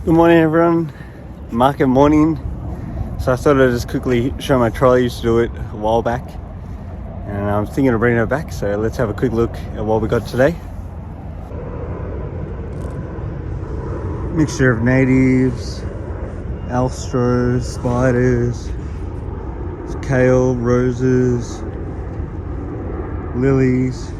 Good morning everyone, market morning. So I thought I'd just quickly show my trolley. I used to do it a while back and I'm thinking of bringing it back, so let's have a quick look at what we got today. Mixture of natives, Alstros, spiders, kale, roses, lilies.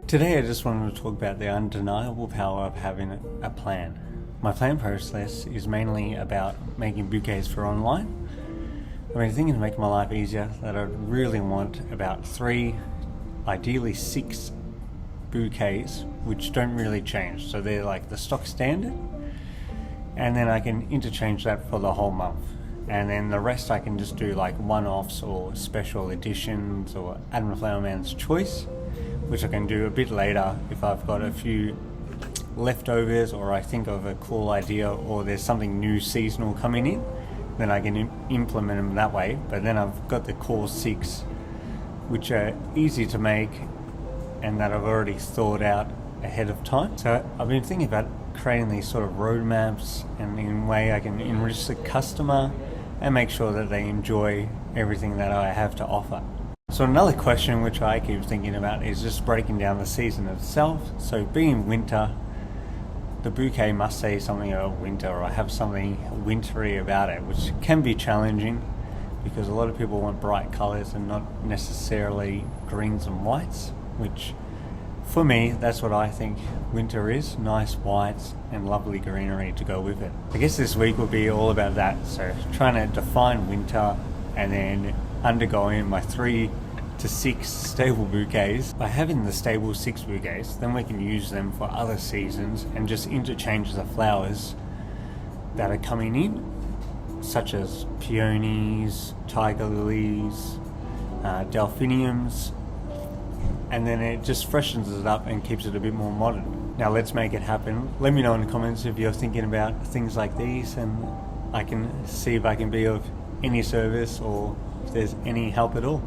Today I just wanted to talk about the undeniable power of having a plan. My plan process is mainly about making bouquets for online. I've been thinking to make my life easier that I really want about 3, ideally 6 bouquets which don't really change. So they're like the stock standard, and then I can interchange that for the whole month. And then the rest I can just do like one-offs or special editions or Adam Flowerman's choice, which I can do a bit later if I've got a few leftovers or I think of a cool idea or there's something new seasonal coming in, then I can implement them that way. But then I've got the core 6 which are easy to make and that I've already thought out ahead of time. So I've been thinking about creating these sort of roadmaps, and in a way I can enrich the customer and make sure that they enjoy everything that I have to offer. So another question which I keep thinking about is just breaking down the season itself. So being winter, the bouquet must say something about winter or have something wintry about it, which can be challenging. because a lot of people want bright colours and not necessarily greens and whites, which for me, that's what I think winter is, nice whites and lovely greenery to go with it. I guess this week will be all about that, so trying to define winter and then undergoing my 3 to 6 stable bouquets. By having the stable 6 bouquets, then we can use them for other seasons and just interchange the flowers that are coming in, such as peonies, tiger lilies, delphiniums, and then it just freshens it up and keeps it a bit more modern. Now let's make it happen. Let me know in the comments if you're thinking about things like these, and I can see if I can be of any service or if there's any help at all.